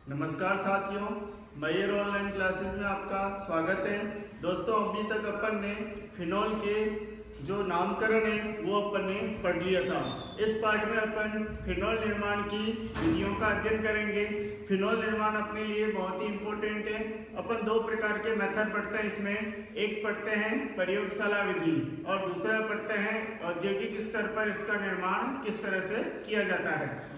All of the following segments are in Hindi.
नमस्कार साथियों, मयूर ऑनलाइन क्लासेस में आपका स्वागत है। दोस्तों, अभी तक अपन ने फिनॉल के जो नामकरण है वो अपन ने पढ़ लिया था। इस पार्ट में अपन फिनॉल निर्माण की विधियों का अध्ययन करेंगे। फिनॉल निर्माण अपने लिए बहुत ही इम्पोर्टेंट है। अपन दो प्रकार के मेथड पढ़ते हैं इसमें, एक पढ़ते हैं प्रयोगशाला विधि और दूसरा पढ़ते हैं औद्योगिक स्तर पर इसका निर्माण किस तरह से किया जाता है।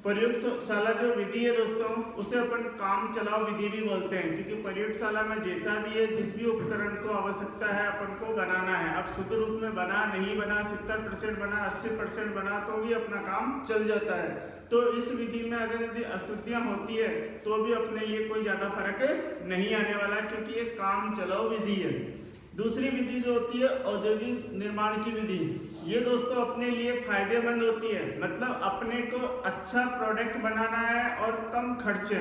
प्रयोगशाला जो विधि है दोस्तों, उसे अपन काम चलाओ विधि भी बोलते हैं, क्योंकि प्रयोगशाला में जैसा भी है, जिस भी उपकरण को आवश्यकता है अपन को बनाना है। अब शुद्ध रूप में बना नहीं बना, 70% बना, 80% बना, तो भी अपना काम चल जाता है। तो इस विधि में अगर यदि अशुद्धियाँ होती है तो भी अपने लिए कोई ज़्यादा फर्क नहीं आने वाला, क्योंकि ये काम चलाओ विधि है। दूसरी विधि जो होती है औद्योगिक निर्माण की विधि, ये दोस्तों अपने लिए फायदेमंद होती है। मतलब अपने को अच्छा प्रोडक्ट बनाना है और कम खर्चे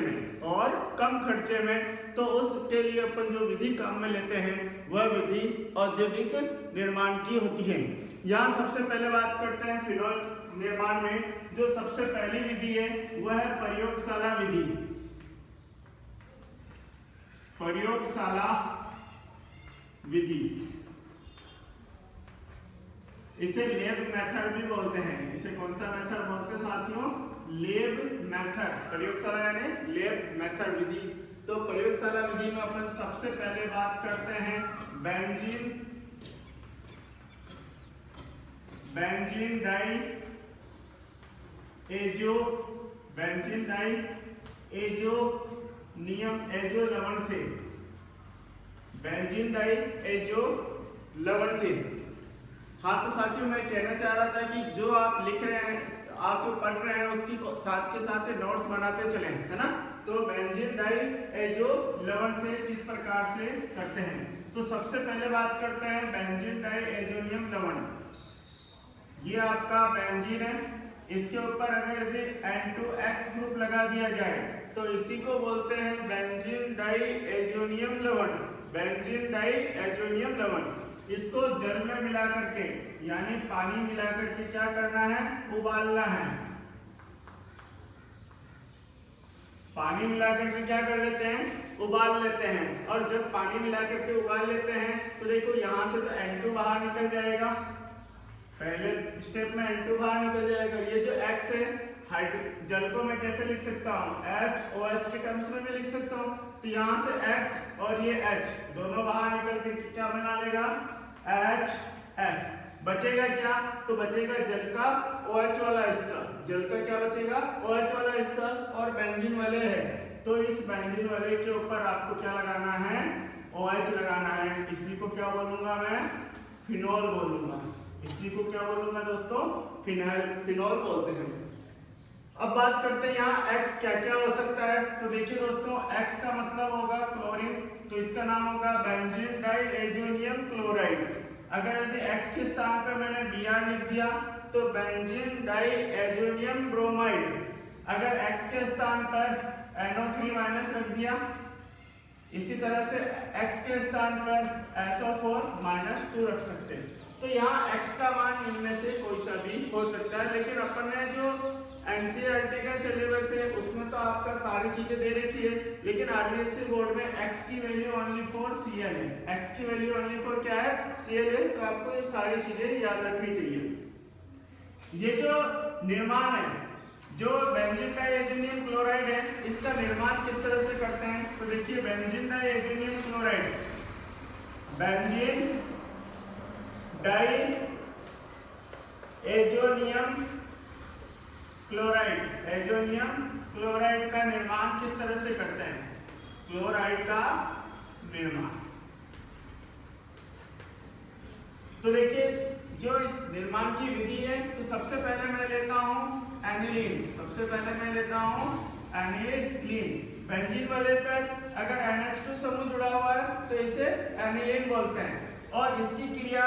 में, तो उसके लिए अपन जो विधि काम में लेते हैं वह विधि औद्योगिक निर्माण की होती है। यहाँ सबसे पहले बात करते हैं फिनॉल निर्माण में जो सबसे पहली विधि है वह है प्रयोगशाला विधि। प्रयोगशाला विधि, इसे लैब मेथड भी बोलते हैं। इसे कौन सा मेथड बोलते हैं साथियों? Lab method. प्रयोगशाला यानी लैब मेथड विधि। तो प्रयोगशाला विधि में अपन सबसे पहले बात करते हैं बेंजीन डाई एजो लवण से, बेंजीन डाई एजो लवण से। हाँ, तो साथियों मैं कहना चाह रहा था कि जो आप लिख रहे हैं, आप जो पढ़ रहे हैं, उसकी साथ के साथ नोट्स बनाते चलें, है ना। तो बेंजीन डाई एजो लवण से किस प्रकार से करते हैं, तो सबसे पहले बात करते हैं बेंजीन डाई एजोनियम लवण। ये आपका बेंजीन है, इसके ऊपर अगर यदि N2X ग्रुप लगा दिया जाए तो इसी को बोलते हैं बेंजीन डाई एजोनियम लवण। बेंजीन डाई एजोनियम लवण, इसको जल में मिला करके यानी पानी मिला करके क्या करना है? उबालना है। पानी मिला करके क्या कर लेते हैं? उबाल लेते हैं। और जब पानी मिला करके उबाल लेते हैं तो देखो यहाँ से तो N2 बाहर निकल जाएगा, पहले स्टेप में N2 बाहर निकल जाएगा। ये जो X है, जल को मैं कैसे लिख सकता हूँ? HOH के टर्म्स में भी लिख सकता हूँ। तो यहाँ से X और ये H दोनों बाहर निकल के क्या बना लेगा? HX। बचेगा क्या? तो बचेगा जल का OH वाला हिस्सा। जल का क्या बचेगा? OH वाला हिस्सा। और बेंजीन वाले है, तो इस बेंजीन वाले के ऊपर आपको क्या लगाना है? OH लगाना है। इसी को क्या बोलूंगा मैं? फिनॉल बोलूंगा। इसी को क्या बोलूंगा दोस्तों? फिनॉल बोलते हैं। अब बात करते हैं यहाँ X क्या क्या हो सकता है। तो देखिए दोस्तों, X का मतलब होगा क्लोरीन, तो इसका नाम होगा बेंजीन डाई एजोनियम क्लोराइड। अगर यदि X के स्थान पर मैंने Br लिख दिया तो बेंजीन डाई एजोनियम ब्रोमाइड। अगर X के स्थान पर NO3- रख दिया, इसी तरह से X के स्थान पर SO4- रख सकते हैं। तो यहाँ X का मान इनमें से कोई सा भी हो सकता है, लेकिन अपन ने जो NCERT का सिलेबस है उसमें तो आपका सारी चीजें दे रखी है, लेकिन RBSC बोर्ड में X की वैल्यू ओनली फॉर Cl है। X की वैल्यू ओनली फॉर क्या है? Cl है। तो आपको ये सारी चीजें याद रखनी चाहिए। ये जो निर्माण है, जो बेंजीन डाई एजोनियम क्लोराइड है, इसका निर्माण किस तरह से करते हैं? तो देखिए, benzene diazonium chloride, benzene diazonium chloride का निर्माण किस तरह से करते हैं? क्लोराइड का निर्माण, तो देखिए जो इस निर्माण की विधि है, तो सबसे पहले मैं लेता हूं एनिलीन। बेंजीन वाले पर अगर NH2 समूह जुड़ा हुआ है तो इसे एनिलीन बोलते हैं, और इसकी क्रिया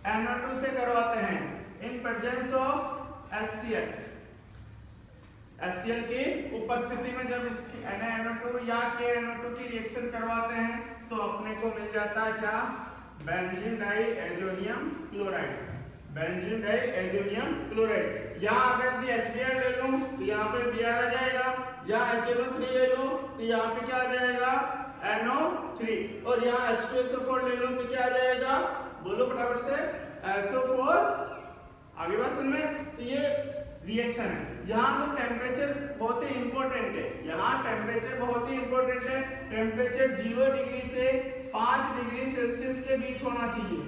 NaNO2 से करवाते हैं इन प्रेजेंस ऑफ HCl की उपस्थिति में। जब इसकी NaNO2 या KNO2 की रिएक्शन करवाते हैं तो अपने को मिल जाता है क्या? Benzene diazonium chloride. Benzene diazonium chloride. यहाँ अगर यदि HBr ले लूं तो यहाँ पे Br आ जाएगा, यहाँ HNO3 ले लूं तो यहाँ पे क्या आ जाएगा NO3, और यहाँ H2SO4 ले लूं तो क्या आ जाएगा, बोलो फटाफट से, SO4। आगे बात समझ में। तो ये रिएक्शन है। यहाँ तो टेम्परेचर बहुत ही इंपॉर्टेंट है, यहाँ टेम्परेचर बहुत ही इंपॉर्टेंट है। टेम्परेचर 0 डिग्री से 5 डिग्री सेल्सियस के बीच होना चाहिए।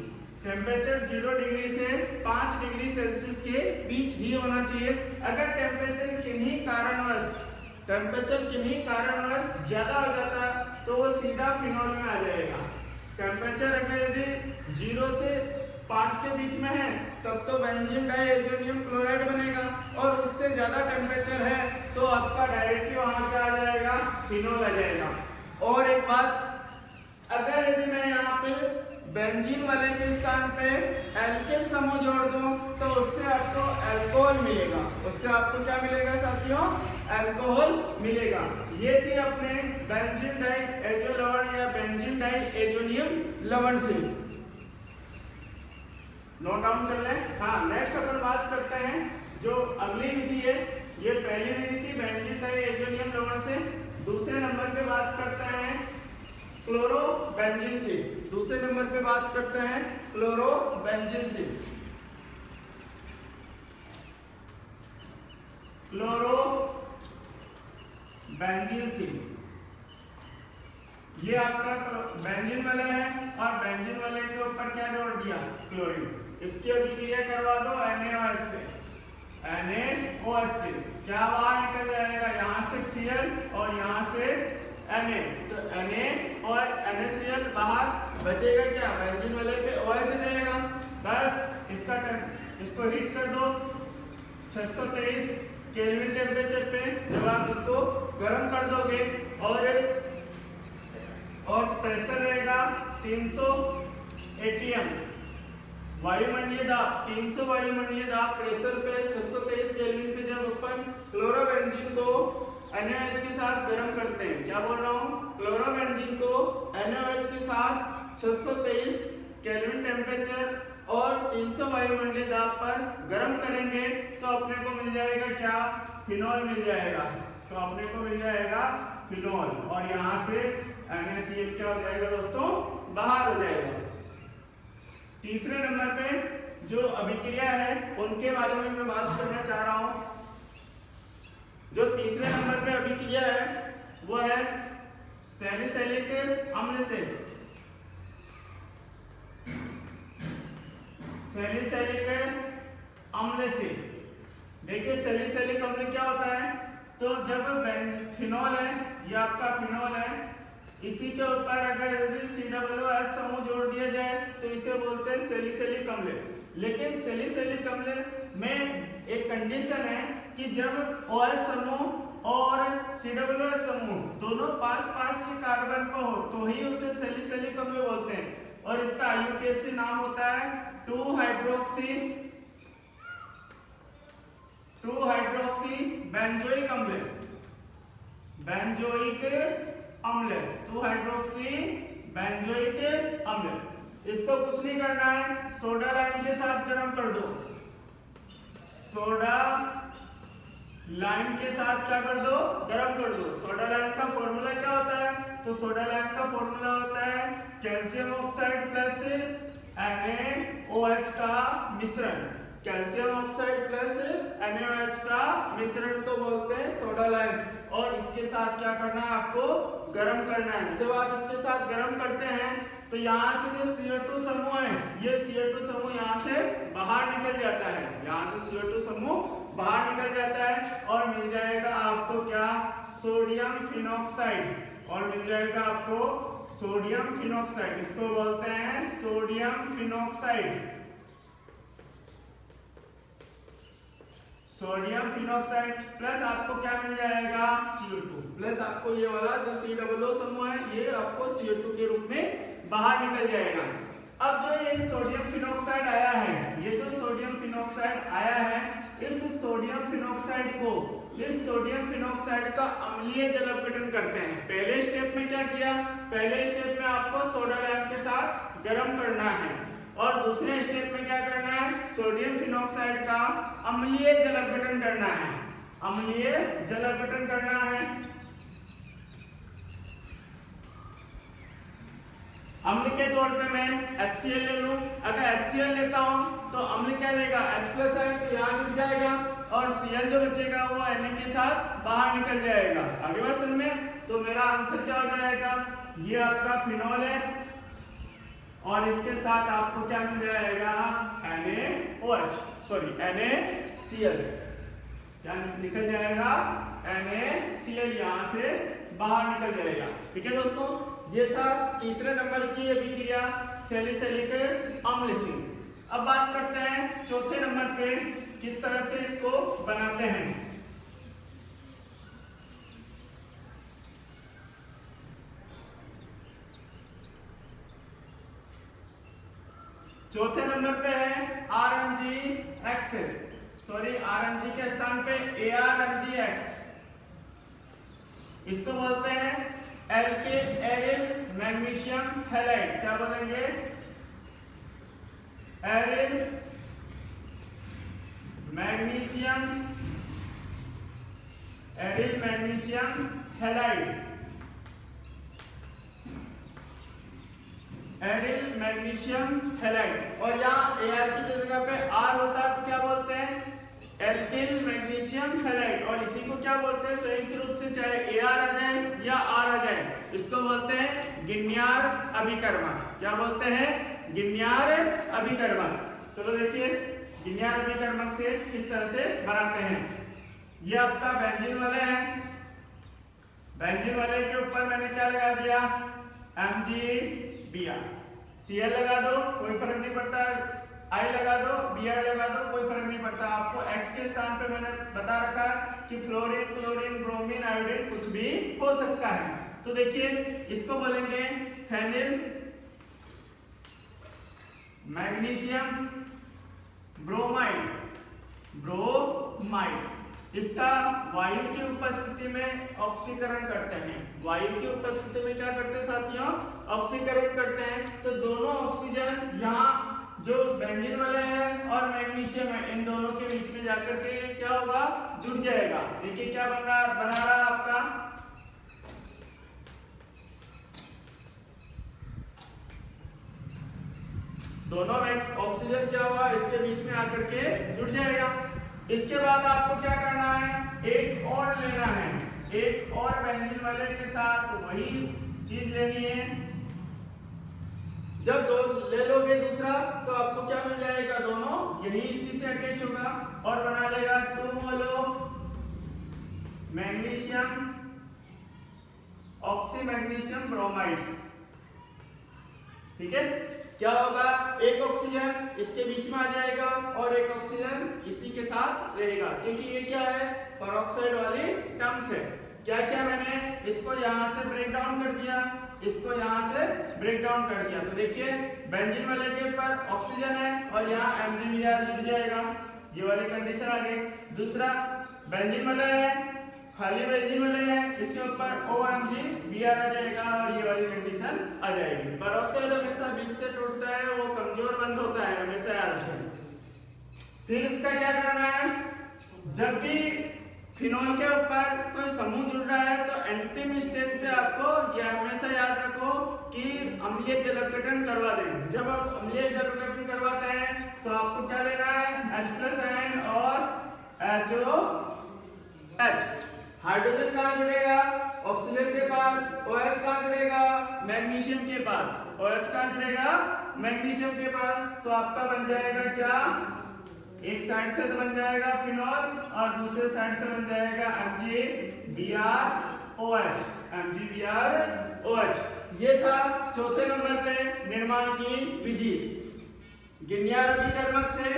टेम्परेचर 0 डिग्री से 5 डिग्री सेल्सियस के बीच ही होना चाहिए। अगर टेम्परेचर किन्हीं कारणवश ज्यादा हो जाता है तो वो सीधा फिनॉल में आ जाएगा। टेम्परेचर अगर यदि 0 से 5 के बीच में है तब तो बेंजीन डाइएजोनियम क्लोराइड बनेगा, और उससे ज्यादा टेम्परेचर है तो आपका डायरेक्टली वहां क्या आ जाएगा, फिनॉल आ जाएगा। और एक बात, अगर यदि मैं यहाँ पे बेंजीन वाले के स्थान पे एल्किल समूह जोड़ दूं तो उससे आपको अल्कोहल मिलेगा। उससे आपको क्या मिलेगा साथियों, अल्कोहल मिलेगा। ये थी अपने बेंजीन डाइएजो लवण या बेंजीन डाइएजोनियम लवण से। नोट डाउन कर लें। हाँ, नेक्स्ट अपन बात करते हैं जो अगली विधि है। ये पहली विधि थी बेंजीन डाइएजोनियम लवण से। दूसरे नंबर पे बात करते हैं क्लोरोबेंजीन से। दूसरे नंबर पे बात करते हैं क्लोरोबेंजीन से। क्लोरोबेंजीन से ये आपका बेंजीन वाला है, और बेंजीन वाले के ऊपर क्या जोड़ दिया, क्लोरीन। इसकी अभिक्रिया करवा दो NaOH से। NaOH से क्या बाहर निकल जाएगा, यहाँ से Cl और यहाँ से Na, तो Na और NaCl बाहर बचेगा क्या, बेंजीन वाले पे OH जाएगा। बस इसको हीट कर दो 623 केल्विन टेम्परेचर पे। जब आप इसको गर्म कर दोगे और प्रेशर रहेगा 300 atm, वायुमंडलीय दाब 300 वायुमंडलीय दाब प्रेशर पे 623 केल्विन पे जब अपन क्लोरोबेंजीन को NaOH के साथ गर्म करते हैं, क्या बोल रहा हूँ, क्लोरोबेंजीन को NaOH के साथ 623 केल्विन टेम्परेचर और 300 वायुमंडलीय दाब पर गर्म करेंगे तो अपने को मिल जाएगा क्या, फिनॉल मिल जाएगा। तो अपने को मिल जाएगा फिनॉल, और यहाँ से NaCl क्या हो जाएगा दोस्तों, बाहर हो जाएगा। तीसरे नंबर पे जो अभिक्रिया है उनके बारे में मैं बात करना चाह रहा हूं। जो तीसरे नंबर पे अभिक्रिया है वो है सैलिसिलिक अम्ल से। सैलिसिलिक अम्ल से देखिए, सैलिसिलिक अम्ल क्या होता है, तो जब फिनॉल है, ये आपका फिनॉल है, इसी के ऊपर अगर यदि COOH समूह जोड़ दिया जाए तो इसे बोलते हैं सैलिसिलिक अम्ल। लेकिन सैलिसिलिक अम्ल में एक कंडीशन है कि जब OH समूह और COOH समूह दोनों पास पास के कार्बन पर हो तो ही उसे सैलिसिलिक अम्ल बोलते हैं, और इसका IUPAC नाम होता है 2-हाइड्रोक्सी बेंजोइक अम्ल। बेंजोइक अम्ल 2-हाइड्रोक्सी बेंजोइक अम्ल। इसको कुछ नहीं करना है, सोडा लाइम के साथ गर्म कर दो। सोडा लाइम के साथ क्या कर दो, गर्म कर दो। सोडा लाइम का फॉर्मूला क्या होता है, तो सोडा लाइम का फॉर्मूला होता है कैल्शियम ऑक्साइड प्लस NaOH का मिश्रण। कैल्शियम ऑक्साइड प्लस NaOH का मिश्रण को बोलते हैं सोडा लाइम, और इसके साथ क्या करना है, आपको गर्म करना है। जब आप इसके साथ गर्म करते हैं तो यहाँ से जो CO2 समूह है, ये CO2 समूह यहाँ से बाहर निकल जाता है। यहाँ से CO2 समूह बाहर निकल जाता है और मिल जाएगा आपको क्या, सोडियम फिनॉक्साइड, और मिल जाएगा आपको सोडियम फिनॉक्साइड। इसको बोलते हैं sodium phenoxide. Sodium phenoxide plus आपको क्या मिल जाएगा, CO2 प्लस आपको ये वाला जो COO समूह है ये आपको CO2 के रूप में बाहर निकल जाएगा। अब जो ये सोडियम फिनॉक्साइड आया है, ये जो सोडियम फिनॉक्साइड आया है, इस सोडियम फिनॉक्साइड का अम्लीय जल अपघटन करते हैं। पहले स्टेप में क्या किया, पहले स्टेप में आपको सोडा लाइम के साथ गर्म करना है, और दूसरे स्टेप में क्या करना है, सोडियम फिनॉक्साइड का अम्लीय जल अपघटन करना है, अम्लीय जल अपघटन करना है। अम्ल के तौर पे मैं HCl ले लूं। अगर HCl लेता हूं तो अम्ल क्या देगा, H+ है तो यहाँ जुड़ जाएगा और Cl जो बचेगा वो Na के साथ बाहर निकल जाएगा। आगे बात समझ में, तो मेरा आंसर क्या हो जाएगा, ये आपका फिनॉल है और इसके साथ आपको क्या मिल जाएगा, NaOH, सॉरी NaCl, क्या निकल जाएगा, NaCl यहाँ से बाहर निकल जाएगा। ठीक है दोस्तों, ये था तीसरे नंबर की अभिक्रिया सैलिसिलिक अम्ल से। अब बात करते हैं चौथे नंबर पे किस तरह से इसको बनाते हैं। चौथे नंबर पे है RMgX, सॉरी RMg के स्थान पे ArMgX, इसको बोलते हैं एरिल मैग्नीशियम हैलाइड। क्या बोलेंगे, aryl magnesium halide, aryl magnesium halide. और यहाँ Ar की जगह पे R होता है तो क्या बोलते हैं, एल्किल मैग्नीशियम हैलाइड। और इसी को क्या बोलते हैं संयुक्त रूप से, चाहे Ar आ जाए या R आ जाए, इसको बोलते हैं गिन्यार अभिकर्मक। क्या बोलते हैं, गिन्यार अभिकर्मक। चलो देखिए गिन्यार अभिकर्मक से किस तरह से बनाते हैं। ये आपका बेंजीन वाले है, बेंजीन वाले के ऊपर मैंने क्या लगा दिया, MgBr, Cl लगा दो कोई फर्क नहीं पड़ता, I लगा दो, Br लगा दो, कोई फर्क नहीं पड़ता। आपको X के स्थान पे मैंने बता रखा कि फ्लोरीन, क्लोरीन, ब्रोमीन, आयोडीन कुछ भी हो सकता है। तो देखिए इसको बोलेंगे फेनिल मैग्नीशियम ब्रोमाइड, इसका वायु की उपस्थिति में ऑक्सीकरण करते हैं। वायु की उपस्थिति में क्या करते हैं साथियों, ऑक्सीकरण करते हैं। तो दोनों ऑक्सीजन यहाँ जो बेंजीन वाले हैं और मैग्नीशियम है, इन दोनों के बीच में जाकर के क्या होगा, जुड़ जाएगा। देखिए क्या बना रहा है आपका, दोनों में ऑक्सीजन क्या हुआ, इसके बीच में आकर के जुड़ जाएगा। इसके बाद आपको क्या करना है, एक और लेना है, एक और बेंजीन वाले के साथ वही चीज लेनी है। जब दो ले लोगे दूसरा तो आपको क्या मिल जाएगा, दोनों यही इसी से अटैच होगा और बना लेगा 2 mole of magnesium oxy magnesium bromide. ठीक है, क्या होगा, एक ऑक्सीजन इसके बीच में आ जाएगा और एक ऑक्सीजन इसी के साथ रहेगा, क्योंकि ये क्या है, पेरोक्साइड वाली टर्म्स है। क्या क्या मैंने इसको यहाँ से ब्रेक डाउन कर दिया, इसको यहाँ से ब्रेक डाउन कर दिया। तो देखिए बेंजीन वाले के ऊपर ऑक्सीजन है और यहाँ MgBr जुड़ जाएगा, ये वाली कंडीशन आ गई। दूसरा बेंजीन वाला है, खाली बेंजीन वाले हैं, इसके ऊपर OMgBr आ जाएगा और ये वाली कंडीशन आ जाएगी। पेरोक्साइड हमेशा बीच से टूटता है, वो कमजोर बंद होता है, हमेशा याद रखें। फिर इसका क्या करना है, जब भी फिनॉल के ऊपर कोई समूह जुड़ रहा है तो अंतिम स्टेज पे आपको यह हमेशा याद रखो कि अम्लीय जल अपघटन करवा दें। जब आप अम्लीय जल अपघटन करवाते हैं तो आपको क्या लेना है, H+ आयन और HOH। हाइड्रोजन कहाँ जुड़ेगा, ऑक्सीजन के पास, OH कहाँ जुड़ेगा, मैग्नीशियम के पास, OH कहाँ जुड़ेगा, मैग्नीशियम के पास। तो आपका बन जाएगा क्या, एक साइड से तो बन जाएगा फिनॉल और दूसरे साइड से बन जाएगा MgBrOH। ये था चौथे नंबर पे निर्माण की विधि गिन्यार अभिकर्मक से,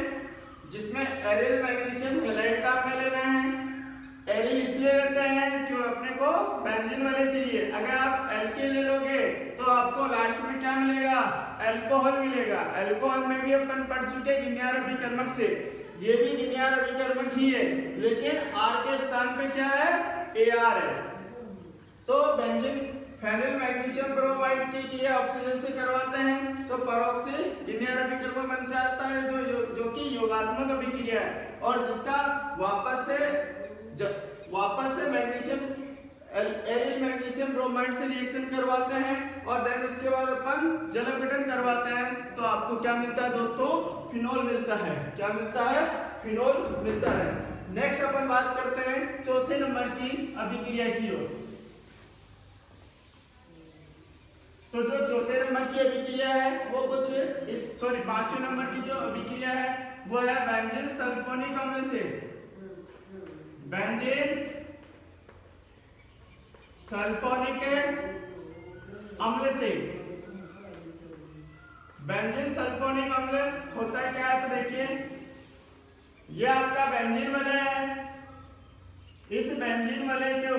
जिसमें एरिल मैग्नीशियम हैलाइड का हमें लेना है। एरिल इसलिए लेते हैं क्यों, अपने को बेंजीन वाले चाहिए। अगर आप एल्किल ले लोगे तो आपको लास्ट में क्या मिलेगा, अल्कोहल मिलेगा। अल्कोहल में भी अपन पढ़ चुके गिन्यार अभिकर्मक से, ये भी गिन्यार अभिकर्मक ही है, लेकिन R के स्थान पे क्या है, Ar है। तो बेंजीन फेनिल मैग्नीशियम ब्रोमाइड की क्रिया ऑक्सीजन से करवाते हैं तो पेरोक्सी गिन्यार अभिकर्मक बन जाता है, जो कि योगात्मक अभिक्रिया है और जिसका वापस से मैग्नीशियम एरिल मैग्नीशियम ब्रोमाइड से रिएक्शन करवाते हैं और देन उसके बाद अपन जल अपघटन करवाते हैं तो आपको क्या मिलता है दोस्तों? फिनोल मिलता है। क्या मिलता है? फिनोल मिलता है। नेक्स्ट अपन बात करते हैं चौथे नंबर की अभिक्रिया की ओर। तो जो चौथे नंबर की अभिक्रिया है वो पांचवें नंबर की जो अभिक्रिया है वो है बेंजीन सल्फोनिक अम्ल से। बेंजीन सल्फोनिक अम्ल से। बेंजीन सल्फोनिक अम्ल होता है क्या है? तो देखिए ये आपका बेंजीन वलय है। इस बेंजीन वलय के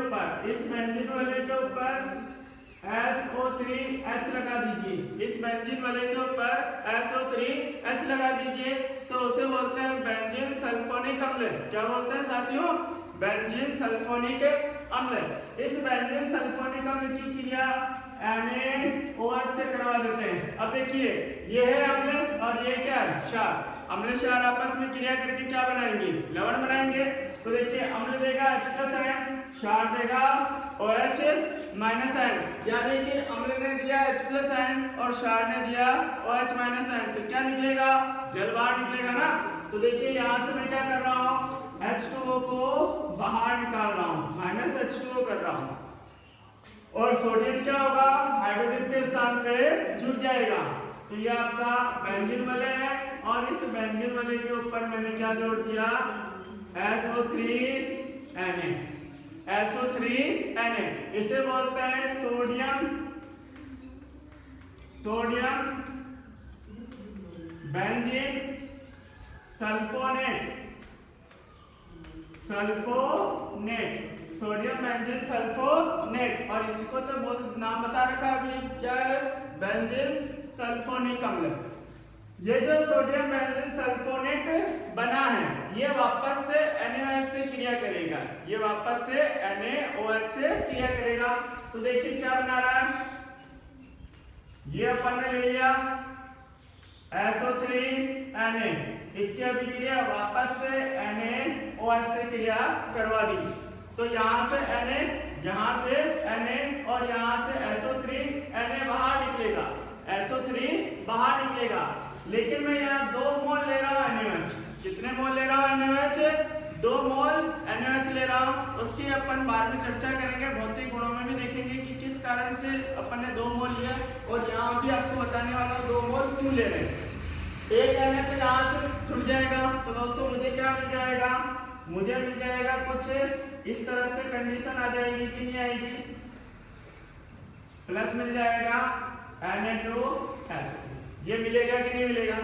ऊपर SO3H लगा दीजिए। इस बेंजीन वलय के ऊपर SO3H लगा दीजिए तो उसे बोलते हैं बेंजीन सल्फोनिक अम्ल। क्या बोलते हैं साथियों? बेंजीन सल्फोनिक अम्ल। इस बेंजीन सल्फोनिक अम्ल की क्रिया NaOH से करवा देते हैं। अब देखिए ये है अम्ल और ये क्या है? क्षार। अम्ल क्षार आपस में क्रिया करके क्या बनाएंगे? लवण बनाएंगे। तो देखिए अम्ल देगा H+N, क्षार देगा OH-, यानी कि अम्ल ने दिया H+N और क्षार ने दिया OH-, तो क्या निकलेगा? जल बाहर निकलेगा ना। तो देखिए यहाँ से मैं क्या कर रहा हूँ? H2O को बाहर निकाल रहा हूँ, -H2O कर रहा हूँ और सोडियम क्या होगा? हाइड्रोजन के स्थान पे जुड़ जाएगा। तो ये आपका बेंजीन वलय है और इस बेंजीन वलय के ऊपर मैंने क्या जोड़ दिया? SO3Na। इसे बोलते हैं sodium benzene sulphonate. Sodium benzene sulphonate और इसको तो नाम बता रखा अभी क्या है? बेंजीन सल्फोनिक अम्ल। ये जो सोडियम बेंजीन सल्फोनेट बना है ये वापस से NaOH से क्रिया करेगा। तो देखिए क्या बना रहा है? ये अपन ने ले लिया SO3Na, इसकी अभिक्रिया वापस से NaOH से क्रिया करवा दी। तो यहाँ से Na और यहाँ से SO3Na बाहर निकलेगा। लेकिन मैं यहाँ 2 मोल ले रहा हूँ NaOH। कितने मोल ले रहा हूँ NaOH? 2 मोल NaOH ले रहा हूँ। उसकी अपन बाद में चर्चा करेंगे, भौतिक गुणों में भी देखेंगे कि किस कारण से अपन ने 2 मोल लिया और यहाँ भी आपको बताने वाला 2 मोल क्यों ले रहे हैं। एक Na तो यहाँ से छूट जाएगा। तो दोस्तों मुझे क्या मिल जाएगा? मुझे मिल जाएगा कुछ इस तरह से कंडीशन आ जाएगी कि नहीं आएगी? प्लस मिल जाएगा Na2SO3। ये मिलेगा कि नहीं मिलेगा?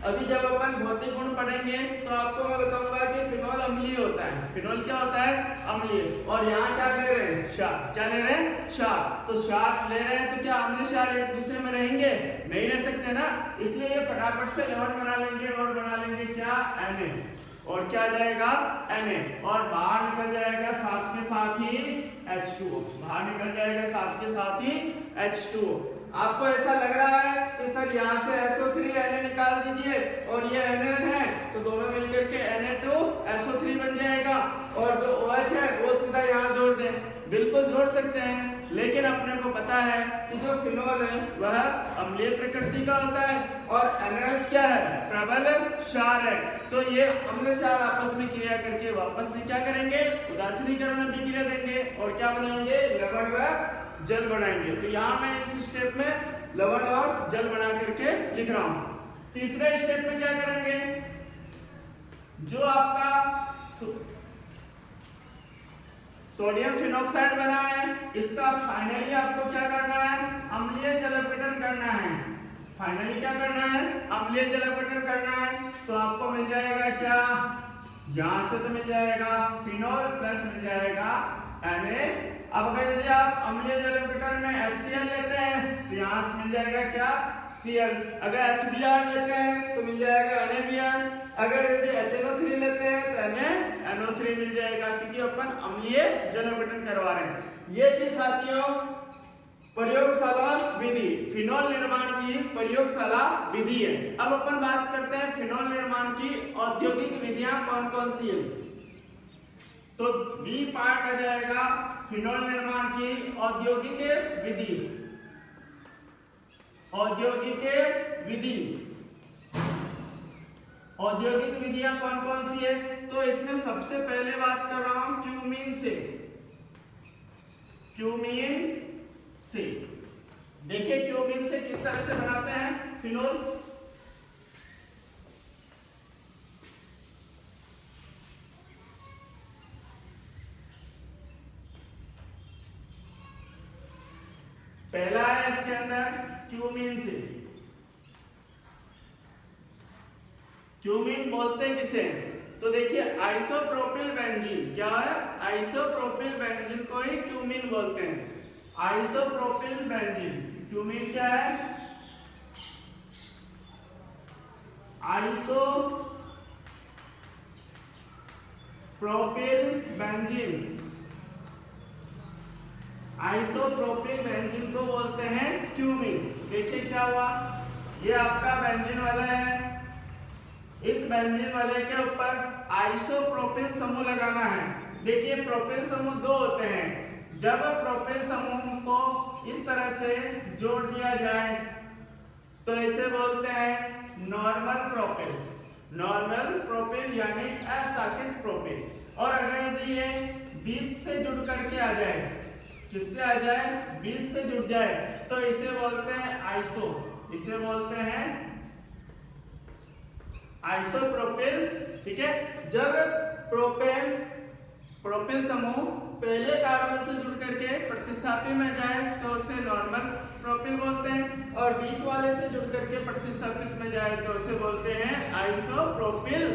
अभी जब अपन भौतिक गुण पढ़ेंगे तो आपको मैं बताऊंगा कि फिनोल अम्लीय होता है। फिनोल क्या होता है? अम्लीय। और यहाँ क्या ले रहे हैं? क्षार। क्या ले रहे हैं? क्षार। तो क्षार ले रहे हैं तो क्या अम्ल क्षार एक दूसरे में रहेंगे? नहीं रह सकते ना। इसलिए ये फटाफट से लवण बना लेंगे और बना लेंगे क्या? Na। और क्या जाएगा? Na और बाहर निकल जाएगा साथ के साथ ही H2O। बाहर निकल जाएगा साथ के साथ ही H2O। आपको ऐसा लग रहा है कि सर यहाँ से SO3Na निकाल दीजिए और ये Na है तो दोनों मिलकर के Na2SO3 बन जाएगा और जो OH है वो सीधा यहाँ जोड़ दें। बिल्कुल जोड़ सकते हैं, लेकिन अपने को पता है कि जो फिनोल है वह अम्लीय प्रकृति का होता है और NaOH क्या है? प्रबल क्षार है। तो ये अम्ल क्षार आपस में क्रिया करके वापस से क्या करेंगे? उदासीनीकरण अभिक्रिया देंगे और क्या बनाएंगे? लवण व जल बनाएंगे। तो यहाँ मैं इस स्टेप में लवण और जल बना करके लिख रहा हूं। तीसरे स्टेप में क्या करेंगे? जो आपका सोडियम फिनोक्साइड बना है इसका फाइनली आपको क्या करना है? अम्लीय जल अपघटन करना है। फाइनली क्या करना है? अम्लीय जल अपघटन करना है। तो आपको मिल जाएगा क्या? यहां से तो मिल जाएगा फिनोल प्लस मिल जाएगा Na। अब अगर यदि आप अम्लीय जल अपघटन में HCl लेते हैं तो यहाँ से मिल जाएगा क्या? Cl। अगर HBr लेते हैं तो मिल जाएगा NaBr। अगर यदि HNO3 लेते हैं तो NaNO3 मिल जाएगा, क्योंकि अपन अम्लीय जल अपघटन करवा रहे हैं। ये थी साथियों प्रयोगशाला विधि, फिनोल निर्माण की प्रयोगशाला विधि है। अब अपन बात करते हैं फिनोल निर्माण की औद्योगिक विधियां कौन कौन सी है। तो बी पार्ट आ जाएगा फिनोल निर्माण की औद्योगिक विधि। औद्योगिक विधि, औद्योगिक विधियां कौन कौन सी है। तो इसमें सबसे पहले बात कर रहा हूं क्यूमीन से। क्यूमीन से देखिए क्यूमीन से किस तरह से बनाते हैं फिनोल। पहला है इसके अंदर क्यूमीन से। क्यूमीन बोलते हैं किसे, तो देखिए आइसोप्रोपिल बेंजीन, क्या है आइसोप्रोपिल बेंजीन को ही क्यूमीन बोलते हैं। आइसोप्रोपिल बेंजीन, क्यूमीन क्या है आइसोप्रोपिल बेंजीन। आइसोप्रोपिल बेंजीन को बोलते हैं क्यूमीन। देखिए क्या हुआ, ये आपका बेंजीन वाला है, इस बेंजीन वाले के ऊपर आइसोप्रोपिल समूह लगाना है। देखिए प्रोपिल समूह दो होते हैं, जब प्रोपिल समूह को इस तरह से जोड़ दिया जाए तो इसे बोलते हैं नॉर्मल प्रोपिल। नॉर्मल प्रोपिल यानी अशाखित प्रोपिल। और अगर यदि ये बीच से जुड़ करके आ जाए, किससे आ जाए बीच से जुड़ जाए, तो इसे बोलते हैं आइसो, इसे बोलते हैं आइसोप्रोपिल। ठीक है, जब प्रोपिल समूह पहले कार्बन से जुड़ करके प्रतिस्थापी में जाए तो उसे नॉर्मल प्रोपिल बोलते हैं, और बीच वाले से जुड़ करके प्रतिस्थापित में जाए तो उसे बोलते हैं आइसोप्रोपिल।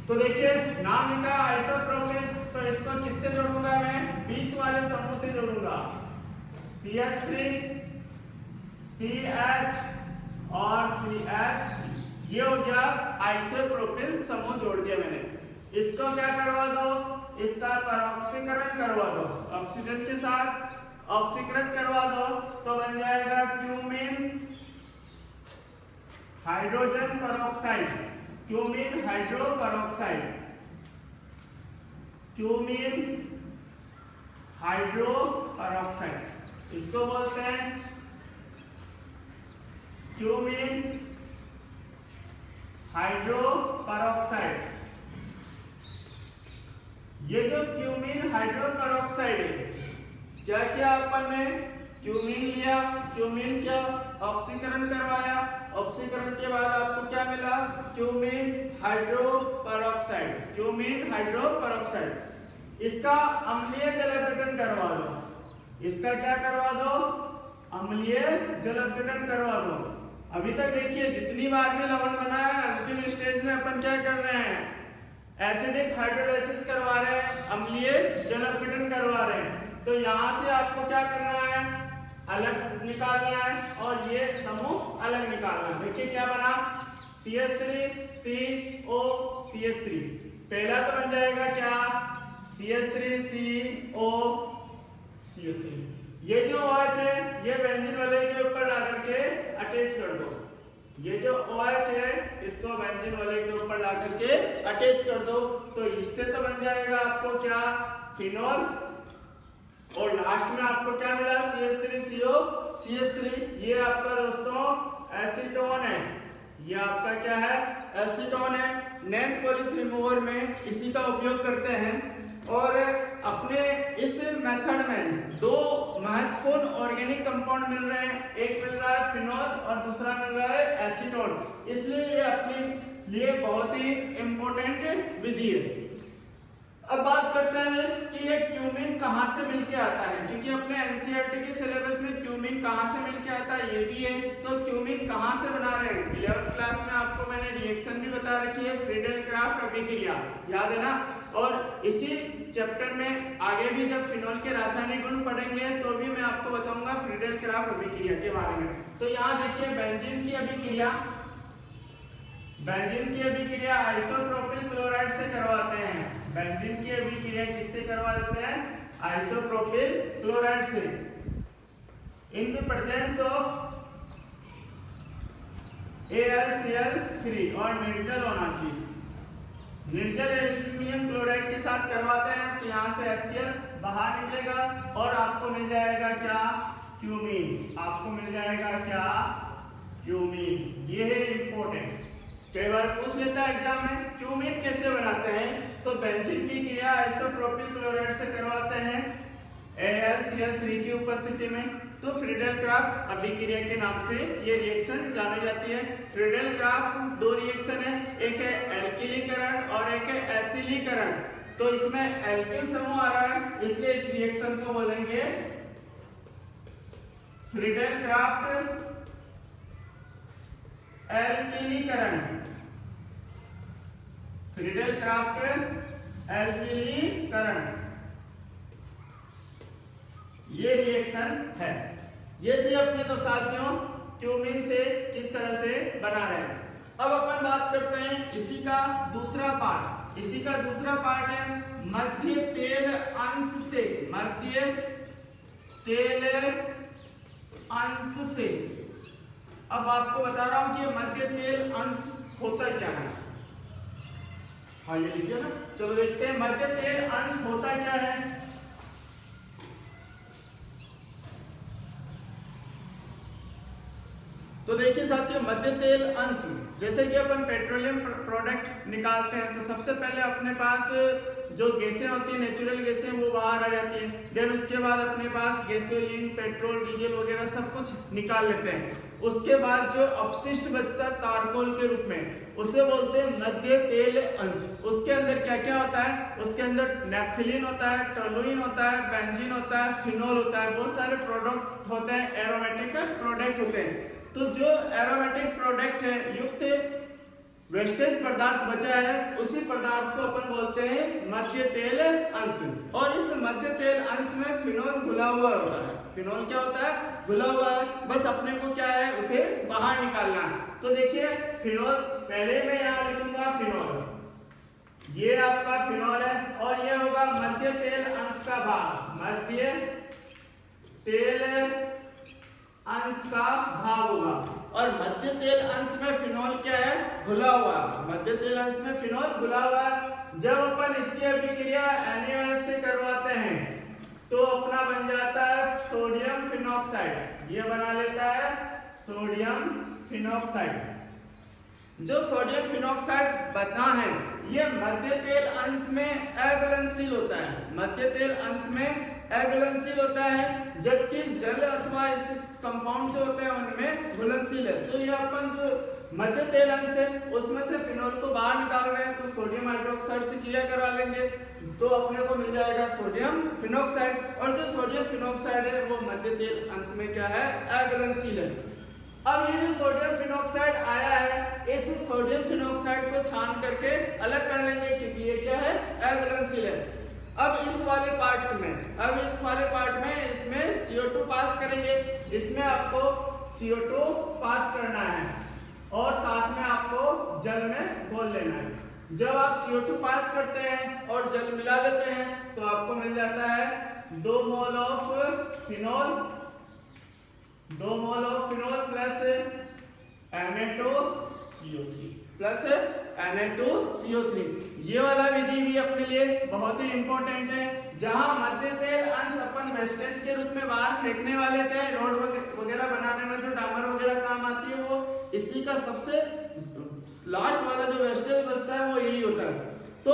तो देखिए नाम लिखा आइसोप्रोपिल, तो इसको किससे जोड़ूंगा मैं, बीच वाले समूह से जोड़ूंगा, CH3 CH और CH3। ये हो गया आइसोप्रोपिल समूह जोड़ दिया मैंने। इसको क्या करवा दो, इसका परऑक्सीकरण करवा दो, ऑक्सीजन के साथ ऑक्सीकृत करवा दो, तो बन जाएगा cumene hydrogen peroxide. Cumene hydro peroxide, cumene hydro peroxide इसको बोलते हैं क्यूमीन हाइड्रो पेरोक्साइड। ये जो क्यूमीन हाइड्रो पेरोक्साइड है, क्या किया अपन ने, क्यूमीन लिया, क्यूमीन क्या ऑक्सीकरण करवाया, ऑक्सीकरण के बाद आपको क्या मिला, cumene hydro peroxide. Cumene hydro peroxide, इसका अम्लीय जलावृतन करवा दो, इसका क्या करवा दो, अम्लीय जलावृतन करवा दो। अभी तक देखिए जितनी बार भी लवण बना है, अंतिम स्टेज में अपन क्या कर रहे हैं, एसिडिक हाइड्रोलाइसिस करवा रहे हैं, अम्लीय जलावृतन करवा रहे हैं। तो यहाँ से आपको क्या करना है, अलग निकालना है और ये समूह अलग निकालना है। देखिए क्या बना, CH3 CO CH3, पहला तो बन जाएगा क्या CH3 CO CH3। ये जो OH है ये बेंजीन वाले के ऊपर ला करके अटैच कर दो, ये जो OH है इसको बेंजीन वाले के ऊपर ला करके अटैच कर दो, तो इससे तो बन जाएगा आपको क्या फिनोल, और लास्ट में आपको क्या मिला CH3 CO CH3। ये आपका दोस्तों एसीटोन है, ये आपका क्या है एसीटोन है। नेम पॉलिश रिमूवर में इसी का उपयोग करते हैं। और अपने इस मेथड में दो महत्वपूर्ण ऑर्गेनिक कंपाउंड मिल रहे हैं, एक मिल रहा है फिनोल और दूसरा मिल रहा है एसीटोन, इसलिए ये अपने लिए बहुत ही इंपॉर्टेंट विधि है। अब बात करते हैं कि ये क्यूमीन कहाँ से मिलके आता है, क्योंकि अपने एनसीईआरटी के सिलेबस में क्यूमीन कहाँ से मिलके आता है ये भी है। तो क्यूमीन कहाँ से बना रहे हैं, 11th क्लास में आपको मैंने रिएक्शन भी बता रखी है, फ्रीडेल क्राफ्ट अभिक्रिया, याद है ना। और इसी चैप्टर में आगे भी जब फिनोल के रासायनिक गुण पढ़ेंगे तो भी मैं आपको बताऊंगा फ्रीडेल क्राफ्ट अभिक्रिया के बारे में। तो यहाँ देखिए बेंजीन की अभिक्रिया, बेंजीन की अभिक्रिया आइसोप्रोपिल क्लोराइड से करवाते हैं। बेंजीन की अभिक्रिया किससे करवा देते हैं, आइसोप्रोपिल क्लोराइड से। In the presence of AlCl3 और निर्जल होना चाहिए। निर्जल एल्यूमिनियम क्लोराइड के साथ करवाते हैं तो यहाँ से HCl बाहर निकलेगा और आपको मिल जाएगा क्या, क्यूमीन। आपको मिल जाएगा क्या, क्यूमीन। ये है इंपॉर्टेंट, कई बार पूछ लेता है एग्जाम में। क्यूमीन कैसे बनाते हैं, तो बेंजीन की क्रिया आइसोप्रोपिल क्लोराइड से करवाते हैं AlCl3 की उपस्थिति में। तो फ्रीडेल-क्राफ्ट अभिक्रिया के नाम से ये रिएक्शन जानी जाती है। फ्रीडेल-क्राफ्ट दो रिएक्शन है, एक है एल्किलीकरण और एक है एसिलीकरण। तो इसमें एल्किल समूह आ रहा है, इसलिए इस रिएक्शन को बोलेंगे फ्रीडेल-क्राफ्ट एल्किलीकरण। फ्रीडेल-क्राफ्ट एल्किलीकरण ये रिएक्शन है। ये थी अपने तो साथियों क्यूमीन से किस तरह से बना रहे हैं। अब अपन बात करते हैं इसी का दूसरा पार्ट। इसी का दूसरा पार्ट है मध्य तेल अंश से। मध्य तेल अंश से। अब आपको बता रहा हूं कि ये मध्य तेल अंश होता क्या है। हाँ ये लिखिए ना, चलो देखते हैं मध्य तेल अंश होता क्या है। तो देखिए साथियों, मध्य तेल अंश, जैसे कि अपन पेट्रोलियम प्रोडक्ट निकालते हैं तो सबसे पहले अपने पास जो गैसें होती है, नेचुरल गैसें, वो बाहर आ जाती है। देन उसके बाद अपने पास गैसोलीन, पेट्रोल, डीजल वगैरह सब कुछ निकाल लेते हैं। उसके बाद जो अपशिष्ट बचता तारकोल के रूप में, उसे बोलते हैं मध्य तेल अंश। उसके अंदर क्या क्या होता है, उसके अंदर नेफ्थलीन होता है, टोलुइन होता है, बेंजीन होता है, फिनोल होता है, बहुत सारे प्रोडक्ट होते हैं, एरोमेटिक प्रोडक्ट होते हैं। तो जो एरोमेटिक प्रोडक्ट है युक्त वेस्टेज पदार्थ बचा है, उसी पदार्थ को अपन बोलते हैं मध्य तेल अंश। और इस मध्य तेल अंश में फिनोल घुला हुआ होता है। फिनोल क्या होता है, घुला हुआ है। बस अपने को क्या है, उसे बाहर निकालना है। तो देखिए फिनोल, पहले मैं यहाँ लिखूंगा फिनोल, ये आपका फिनोल है और ये होगा मध्य तेल अंश का भाग। मध्य तेल अंश का भाग होगा। और मध्य तेल अंश में फिनोल क्या है, घुला हुआ। मध्य तेल अंश में फिनोल घुला हुआ। जब अपन इसकी अभिक्रिया NaOH से करवाते हैं तो अपना बन जाता है सोडियम फिनॉक्साइड। ये बना लेता है सोडियम फिनॉक्साइड। जो सोडियम फिनॉक्साइड बना है ये मध्य तेल अंश में अघुलनशील होता है। मध्य तेल अंश में अघुलनशील होता है, जबकि जल अथवा इस कंपाउंड जो होते हैं उनमें घुलनशील है। तो ये अपन जो मध्य तेल अंश है उसमें से फिनोल को बाहर निकाल रहे हैं तो सोडियम हाइड्रोक्साइड से क्रिया करवा लेंगे तो अपने को मिल जाएगा सोडियम फिनॉक्साइड। और जो सोडियम फिनॉक्साइड है वो मध्य तेल अंश में क्या है, अघुलनशील है। अब ये जो सोडियम फिनॉक्साइड आया है, इस सोडियम फिनॉक्साइड को छान करके अलग कर लेंगे क्योंकि ये क्या है, अघुलनशील है। अब इस वाले पार्ट में इसमें CO2 पास करेंगे। इसमें आपको CO2 पास करना है और साथ में आपको जल में घोल लेना है। जब आप CO2 पास करते हैं और जल मिला लेते हैं तो आपको मिल जाता है 2 mole of phenol, 2 mole of phenol plus Na2CO3 plus Na2CO3। ये वाला विधि भी अपने लिए बहुत ही इंपॉर्टेंट है। जहां मध्य तेल अंश अपन वेस्टेज के रूप में बाहर फेंकने वाले थे, रोड वगैरह बनाने में जो डामर वगैरह काम आती है, वो इसी का सबसे लास्ट वाला जो वेस्टेज बचता है वो यही होता है। तो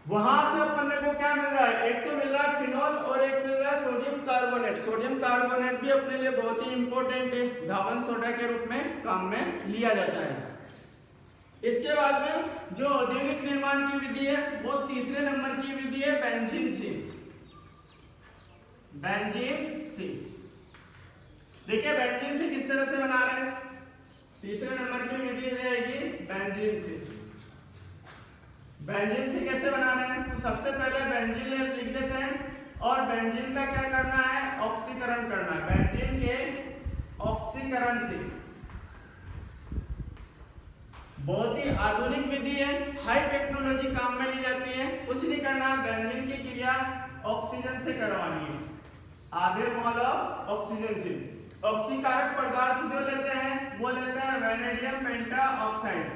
वहां से अपन को क्या मिल रहा है, एक तो मिल रहा है फिनोल और एक मिल रहा है सोडियम कार्बोनेट। सोडियम कार्बोनेट भी अपने लिए बहुत ही इंपॉर्टेंट है, धावन सोडा के रूप में काम में लिया जाता है। इसके बाद में जो औद्योगिक निर्माण की विधि है वो तीसरे नंबर की विधि है बेंजीन सी। बेंजीन सी, देखिए बेंजीन सी किस तरह से बना रहे हैं। तीसरे नंबर की विधि रहेगी बेंजीन सी। बेंजीन सी कैसे बना रहे हैं, तो सबसे पहले बेंजीन लिख देते हैं और बेंजीन का क्या करना है, ऑक्सीकरण करना है। बेंजीन के ऑक्सीकरण से बहुत ही आधुनिक विधि है, हाई टेक्नोलॉजी काम में ली जाती है। कुछ नहीं करना, बेंजीन की क्रिया ऑक्सीजन से करवानी है। आधे मोल ऑफ ऑक्सीजन से। ऑक्सीकारक पदार्थ जो लेते हैं वो लेते हैं वैनेडियम पेंटा ऑक्साइड,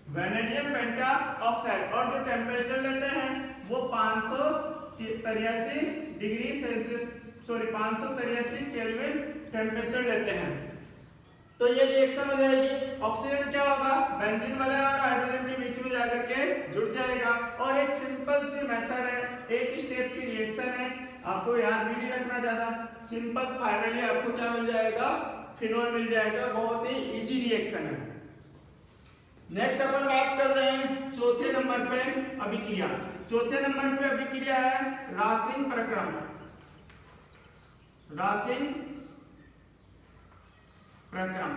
वैनेडियम पेंटा ऑक्साइड, और जो टेम्परेचर लेते हैं वो 583 डिग्री सेल्सियस 583 केल्विन टेम्परेचर लेते हैं। तो ये रिएक्शन हो जाएगी, ऑक्सीजन क्या होगा बेंजीन वाले और हाइड्रोजन के बीच में जाकर के जुड़ जाएगा। और एक सिंपल सी मेथड है, एक स्टेप की रिएक्शन है, आपको याद भी नहीं रखना ज्यादा, सिंपल, फाइनली आपको क्या मिल जाएगा, फिनोल मिल जाएगा। बहुत ही इजी रिएक्शन है। नेक्स्ट अपन बात कर रहे हैं चौथे नंबर पे अभिक्रिया। चौथे नंबर पे अभिक्रिया है रासिंग प्रक्रम। रासिंग प्रक्रम,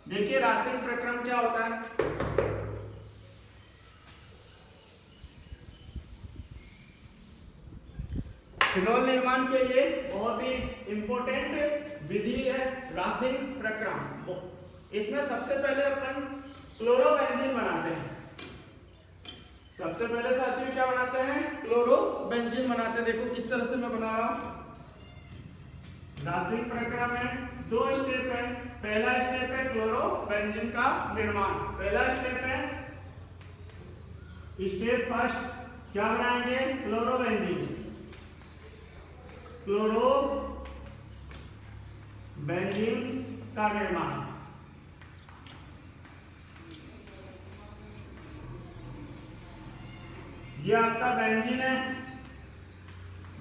देखिए रासिंग प्रक्रम क्या होता है। फिनोल निर्माण के लिए बहुत ही इंपॉर्टेंट विधि है रासिंग प्रक्रम। इसमें सबसे पहले अपन क्लोरोबेंजीन बनाते हैं। सबसे पहले साथियों क्या बनाते हैं, क्लोरोबेंजीन बनाते हैं। देखो किस तरह से मैं बना रहा हूं। रासिंग प्रक्रम में 2 स्टेप है। पहला स्टेप है क्लोरोबेंजीन का निर्माण। पहला स्टेप है स्टेप फर्स्ट, क्या बनाएंगे, क्लोरोबेंजीन, क्लोरोबेंजीन का निर्माण। ये आपका बेंजीन है,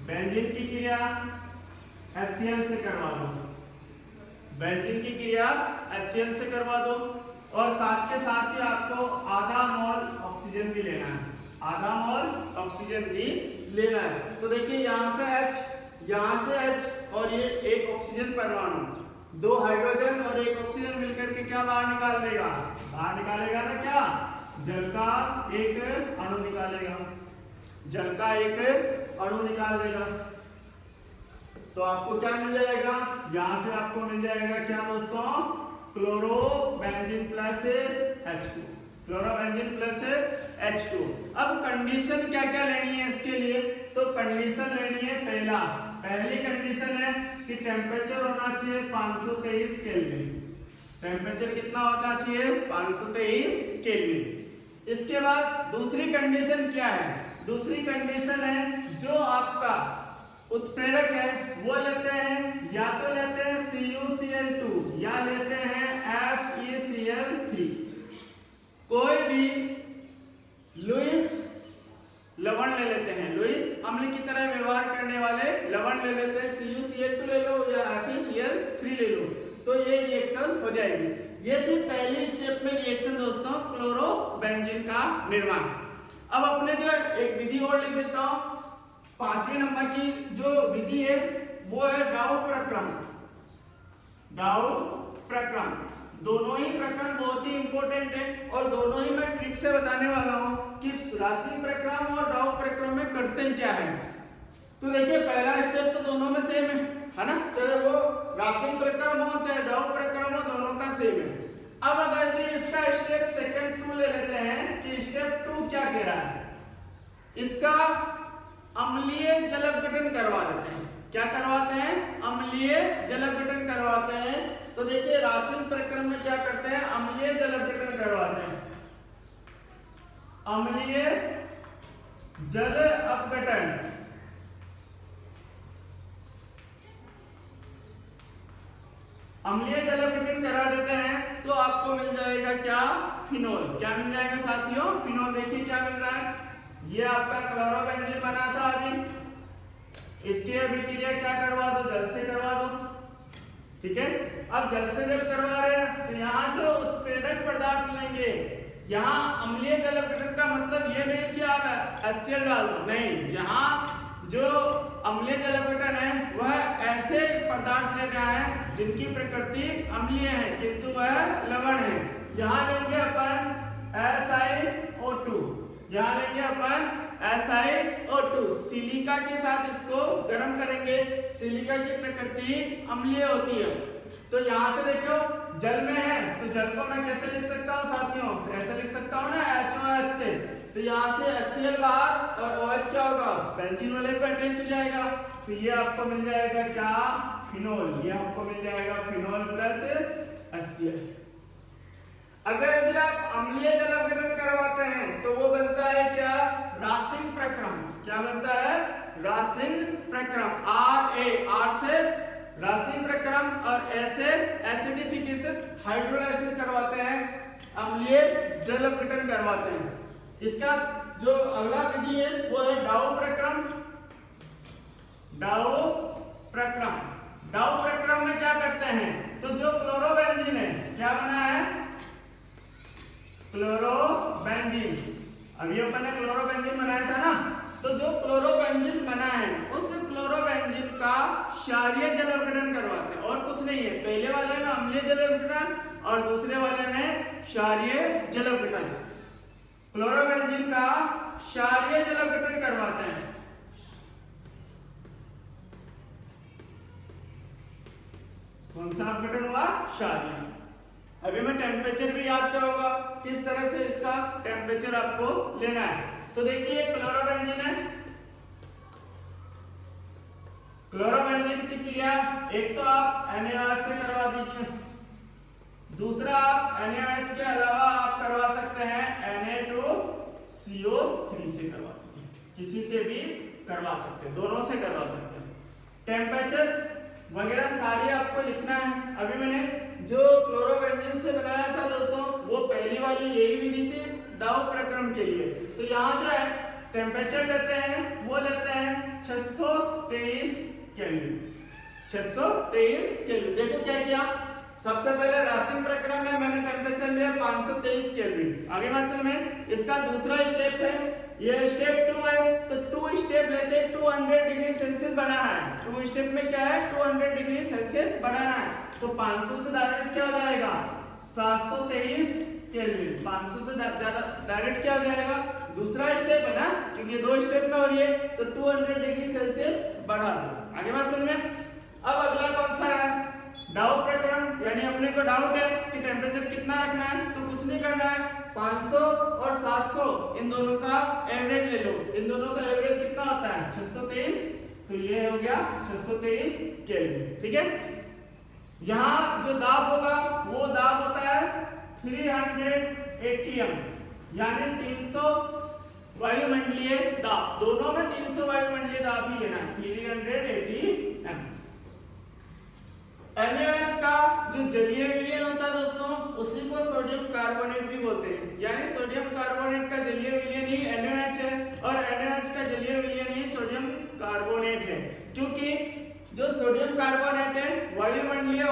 बेंजीन की क्रिया HCl से करवा दो, बेंजीन की क्रिया HCl से करवा दो, और साथ के साथ ही आपको आधा मोल ऑक्सीजन भी लेना है, आधा मोल ऑक्सीजन भी लेना है। तो देखिए यहाँ से H, यहाँ से H, और ये एक ऑक्सीजन परमाणु, 2 हाइड्रोजन और 1 ऑक्सीजन मिलकर के क्या बाहर निकाल देगा, बाहर निकालेगा ना, क्या, जल का एक अणु निकालेगा, जल का एक अणु निकाल देगा। तो आपको क्या मिल जाएगा, यहां से आपको मिल जाएगा क्या दोस्तों, chlorobenzene plus H2, chlorobenzene plus H2। अब कंडीशन क्या क्या लेनी है इसके लिए, तो कंडीशन लेनी है, पहली कंडीशन है कि टेम्परेचर होना चाहिए 523 केल्विन। टेम्परेचर कितना होना चाहिए, 523 केल्विन। इसके बाद दूसरी कंडीशन क्या है, दूसरी कंडीशन है जो आपका उत्प्रेरक है वो लेते हैं, या तो लेते हैं CuCl2 या लेते हैं FeCl3। कोई भी लुईस लवण ले लेते हैं, लुईस अम्ल की तरह व्यवहार करने वाले लवण ले लेते हैं, CuCl2 ले लो या FeCl3 ले लो, तो ये रिएक्शन हो जाएगी। ये थी पहली स्टेप में रिएक्शन दोस्तों, क्लोरोबेंजीन का निर्माण। अब अपने जो एक विधि और लिख देता हूं, 5वें नंबर की जो विधि है वो है डाउ प्रक्रम। डाउ प्रक्रम, दोनों ही प्रक्रम बहुत ही इंपॉर्टेंट है और दोनों ही मैं ट्रिक से बताने वाला हूं कि रासिंग प्रक्रम और डाउ प्रक्रम में करते क्या है। तो देखिए पहला स्टेप तो दोनों में सेम है ना, चाहे वो रासिंग प्रक्रम हो चाहे डाउ प्रक्रम हो, दोनों का सेम है। अब अगर यदि इसका स्टेप सेकंड 2 ले लेते हैं कि स्टेप 2 क्या कह रहा है, इसका अम्लीय जल अपघटन करवा देते हैं। क्या करवाते हैं, अम्लीय जल अपघटन करवाते हैं। तो देखिए रासिंग प्रक्रम में क्या करते हैं, अम्लीय जल अपघटन करवाते हैं, अम्लीय जल अपघटन। अम्लीय जल अपघटन करा देते हैं तो आपको मिल जाएगा क्या, फिनोल। क्या मिल जाएगा साथियों, फिनोल। देखिए क्या मिल रहा है, ये आपका क्लोरोबेंजीन बना था अभी, इसकी अभिक्रिया क्या करवा दो, जल से करवा दो, ठीक है। अब जल से जब करवा रहे हैं तो यहाँ जो उत्प्रेरक पदार्थ लेंगे, यहाँ अम्लीय जल अपघटन का मतलब ये नहीं कि आप HCl डाल दो, नहीं, यहाँ जो अम्लीय जल अपघटन है वह ऐसे पदार्थ लेना है जिनकी प्रकृति अम्लीय है किंतु वह लवण है। यहाँ लेंगे अपन SiO2, यहाँ लेंगे अपन SiO2, सिलिका के साथ इसको गर्म करेंगे। सिलिका की प्रकृति अम्लीय होती है, तो यहाँ से देखो जल में है तो जल को मैं कैसे लिख सकता हूँ साथियों, तो ऐसे लिख सकता हूँ ना HOH से, तो यहाँ से HCl बाहर और OH क्या होगा, बेंजीन वाले पे अटैच हो जाएगा। तो ये आपको मिल जाएगा क्या, फिनोल। ये आपको मिल जाएगा फिनोल प्लस HCl। अगर यदि आप अम्लीय जल अपघटन करवाते हैं तो वो बनता है क्या, रासिंग प्रक्रम। क्या बनता है, रासिंग प्रक्रम। R से रासिंग प्रक्रम और A से एसिडिफिकेशन हाइड्रोलाइसिस करवाते हैं, अम्लीय जल अपघटन करवाते हैं। इसका जो अगला विधि है वो है डाउ प्रक्रम। डाउ प्रक्रम, डाउ प्रक्रम में क्या करते हैं, तो जो क्लोरोबेंजीन है क्या बना है, क्लोरोबेंजीन। अभी अपन ने क्लोरोबेंजीन बनाया था ना, तो जो क्लोरोबेंजीन बना है उस क्लोरोबेंजीन का क्षारीय जल अपघटन करवाते हैं, और कुछ नहीं है। पहले वाले में अम्लीय जल अपघटन और दूसरे वाले में क्षारीय जल अपघटन। क्लोरोबेंजीन का क्षारीय जल अपघटन करवाते हैं। कौन सा अपघटन हुआ, क्षारीय। अभी मैं टेम्परेचर भी याद कराऊंगा, किस तरह से इसका टेम्परेचर आपको लेना है। तो देखिए क्लोरोबेंजीन है, क्लोरोबेंजीन की क्रिया एक तो आप NaOH से करवा दीजिए, दूसरा आप NaOH के अलावा आप करवा सकते हैं Na2CO3 से करवा दीजिए, किसी से भी करवा सकते हैं, दोनों से करवा सकते हैं। टेम्परेचर वगैरह सारी आपको लिखना है। अभी मैंने जो क्लोरोबेंजीन से बनाया था दोस्तों, वो पहली वाली यही विधि थी डाउ प्रक्रम के लिए। तो यहाँ जो है टेम्परेचर लेते हैं, वो लेते हैं 623 केल्विन। 623 केल्विन। देखो क्या किया, सबसे पहले रासिंग प्रक्रम में मैंने टेम्परेचर लिया 523 केल्विन। आगे बात में इसका दूसरा स्टेप है, ये स्टेप 2 है, तो 2 स्टेप लेते हैं, 200 डिग्री सेल्सियस बढ़ाना है। 2 स्टेप में क्या है, 200 डिग्री सेल्सियस बढ़ाना है। तो 500 से डायरेक्ट क्या हो जाएगा, 723 केल्विन। 500 से ज्यादा डायरेक्ट क्या हो जाएगा, दूसरा स्टेप है ना, क्योंकि 2 स्टेप में हो रही है, तो 200 डिग्री सेल्सियस बढ़ा दो। आगे बात समझ में। अब अगला कौन सा है, डाउ प्रक्रम, यानी अपने को डाउट है कि टेम्परेचर कितना रखना है, तो कुछ नहीं करना है, 500 और 700 इन दोनों का एवरेज ले लो। इन दोनों का एवरेज कितना होता है, 623। तो ये हो गया 623 केल्विन। ठीक है, यहाँ जो दाब होगा वो दाब होता है 300 atm, यानी 300 वायुमंडलीय दाब। दोनों में 300 वायुमंडलीय दाब ही लेना है, 300 atm। NaOH का जो जलीय विलयन होता है दोस्तों, उसी को सोडियम कार्बोनेट भी बोलते हैं, यानी सोडियम कार्बोनेट का जलीय विलयन ही NaOH है और NaOH का जलीय विलयन ही सोडियम कार्बोनेट है। क्योंकि जो सोडियम कार्बोनेट है वायुमंडलीय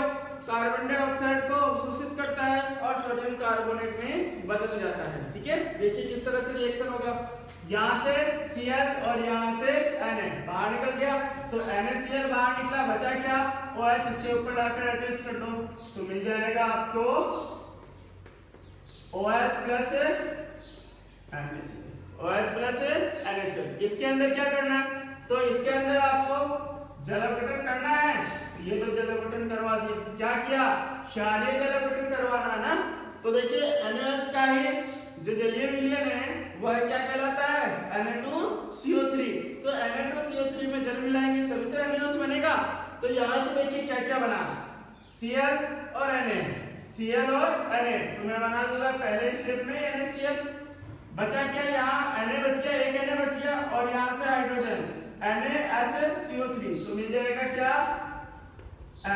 कार्बन डाइऑक्साइड को अवशोषित करता है और सोडियम कार्बोनेट में बदल जाता है। ठीक है, देखिए किस तरह से रिएक्शन होगा, यहाँ से Cl और यहाँ से Na बाहर निकल गया, तो NaCl बाहर निकला, बचा क्या, OH, इसके ऊपर लाकर अटैच कर दो, तो मिल जाएगा आपको OH plus NaCl। OH plus NaCl। इसके अंदर क्या करना है, तो इसके अंदर आपको जल अपघटन करना है। ये तो जल अपघटन करवा दिए, क्या किया, क्षारीय जल अपघटन करवाना है ना। तो देखिए NaOH का ही जो जलीय विलयन है वह क्या कहलाता है, Na2CO3। तो Na2CO3 में जल मिलाएंगे तभी तो NaOH बनेगा। तो यहाँ से देखिए क्या क्या बना, Cl और Na, Cl और Na। तो मैं बना दूंगा पहले स्टेप में NaCl, बचा क्या, यहाँ Na बच गया, एक Na बच गया, और यहाँ से हाइड्रोजन NaHCO3, तो मिल जाएगा क्या,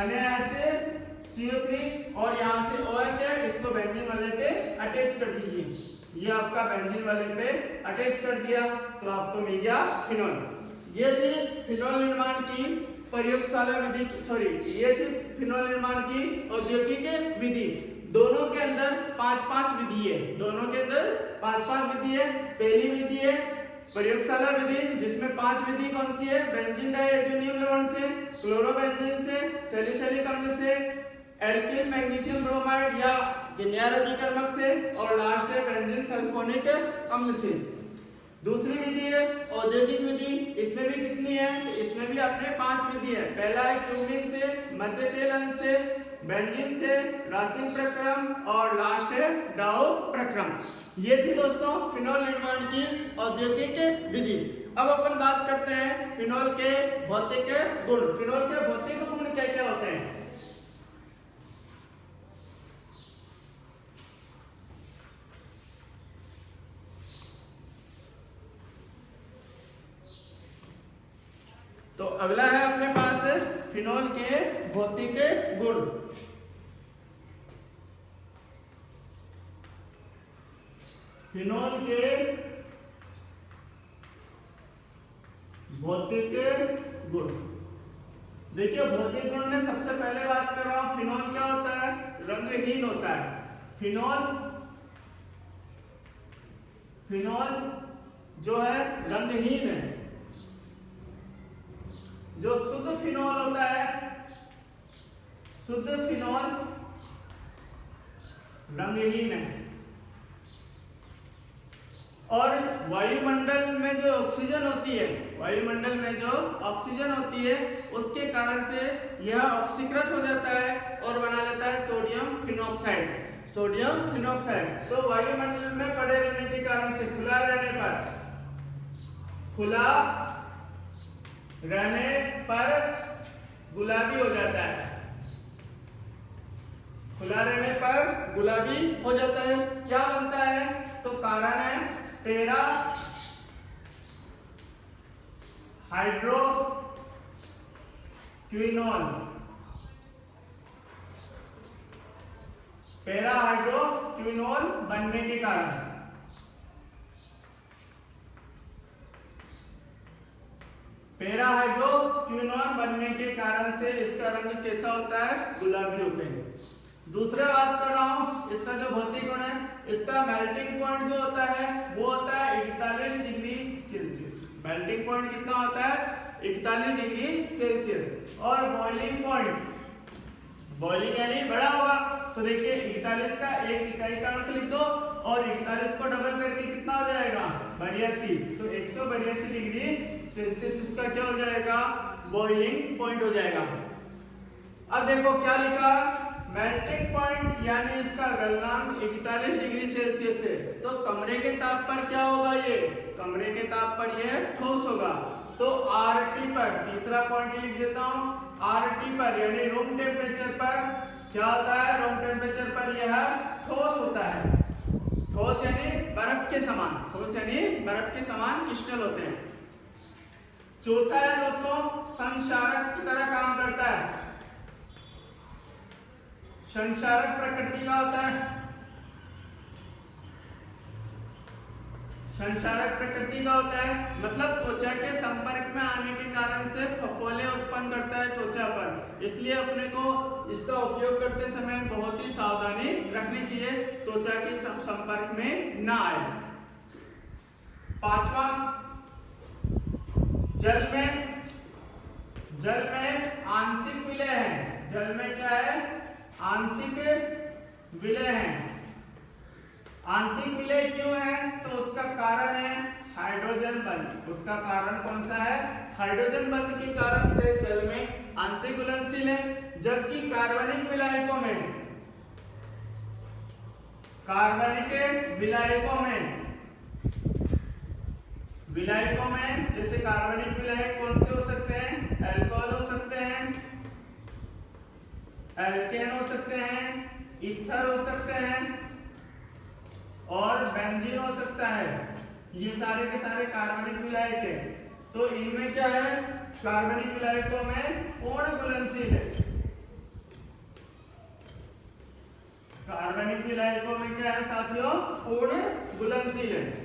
NaHCO3, और यहाँ से OH है, इसको बेंजीन वाले पे अटैच कर दीजिए। ये आपका बेंजीन वाले पे अटैच कर दिया, तो आपको मिल गया फिनोल। ये थी फिनोल निर्माण की प्रयोगशाला विधि, सॉरी, ये थी फिनोल निर्माण की औद्योगिक विधि। दोनों के अंदर 5-5 विधि है, दोनों के अंदर 5-5 विधि है। पहली विधि है प्रयोगशाला विधि, जिसमें 5 विधि कौन सी है, बेंजीन डाइएथेनियम लवण से, क्लोरोबेंजीन से, सैलिसिलिक अम्ल से, एल्किल मैग्नीशियम ब्रोमाइड या गिन्यार अभिकर्मक से, और लास्ट है बेंजीन सल्फोनिक अम्ल से। दूसरी विधि है औद्योगिक विधि, इसमें भी कितनी है, इसमें भी अपने 5 विधि है। पहला है क्यूमिन से, मध्य तेल अंश से, बेंजीन से रासायनिक प्रक्रम और लास्ट है डाउ प्रक्रम। ये थी दोस्तों फिनोल निर्माण की औद्योगिक विधि। अब अपन बात करते हैं फिनोल के भौतिक गुण। फिनोल के भौतिक गुण क्या क्या होते हैं? तो अगला है अपने पास फिनोल के भौतिक गुण। फिनोल के भौतिक गुण। देखिए भौतिक गुण में सबसे पहले बात कर रहा हूं, फिनोल क्या होता है? रंगहीन होता है। फिनोल जो है रंगहीन है। जो शुद्ध फिनोल होता है, शुद्ध फिनोल रंगहीन है। और वायुमंडल में जो ऑक्सीजन होती है, वायुमंडल में जो ऑक्सीजन होती है उसके कारण से यह ऑक्सीकृत हो जाता है और बना लेता है सोडियम फिनॉक्साइड। सोडियम फिनॉक्साइड तो वायुमंडल में पड़े रहने के कारण से खुला रहने पर गुलाबी हो जाता है। खुला रहने पर गुलाबी हो जाता है। क्या बनता है? तो कारण है टेरा हाइड्रोक्विनोल। पैरा हाइड्रोक्विनोल बनने के कारण, पैरा हाइड्रोक्विनोल बनने के कारण से इसका रंग कैसा होता है? गुलाबी होते हैं। दूसरा बात कर रहा हूं इसका जो भौतिक गुण है, इसका मेल्टिंग पॉइंट जो होता है वो होता है 41 डिग्री सेल्सियस। मेल्टिंग पॉइंट कितना होता है? 41 डिग्री सेल्सियस। और बॉइलिंग पॉइंट, बॉइलिंग यानी बड़ा होगा, तो देखिए 41 का एक इकाई का अंक लिख दो और 41 को डबल करके कितना हो जाएगा? 82। तो 182 डिग्री सेल्सियस इसका क्या हो जाएगा? बॉइलिंग पॉइंट हो जाएगा। अब देखो क्या लिखा, मेल्टिंग पॉइंट यानी इसका गलनांक 41 डिग्री सेल्सियस है। तो कमरे के ताप पर क्या होगा? ये कमरे के ताप पर ये ठोस होगा। तो RT पर, तीसरा पॉइंट लिख देता हूं, RT पर यानी रूम टेम्परेचर पर क्या होता है? रूम टेम्परेचर पर यह ठोस होता है। ठोस यानी बर्फ के समान, ठोस यानी बर्फ के समान क्रिस्टल होते हैं। चौथा है दोस्तों संक्षारक की तरह काम करता है। संक्षारक प्रकृति का होता है। संक्षारक प्रकृति का होता है मतलब त्वचा के संपर्क में आने के कारण से फफोले उत्पन्न करता है त्वचा पर। इसलिए अपने को इसका उपयोग करते समय बहुत ही सावधानी रखनी चाहिए, त्वचा के संपर्क में ना आए। पांचवा, जल में आंशिक विलय है। जल में क्या है? आंशिक विलय है। आंशिक विलय क्यों है? तो उसका कारण है हाइड्रोजन बंध। उसका कारण कौन सा है? हाइड्रोजन बंध के कारण से जल में आंशिक घुलनशील है। जबकि कार्बनिक विलायकों में, जैसे कार्बनिक विलायक कौन से हो सकते हैं? अल्कोहल हो सकते हैं, एल्केन हो सकते हैं, ईथर हो सकते हैं और बेंजीन हो सकता है। ये सारे के सारे कार्बनिक विलायक है। तो इनमें क्या है? कार्बनिक विलायकों में पूर्ण घुलनशील है। कार्बनिक विलायकों में क्या है साथियों? पूर्ण घुलनशील है।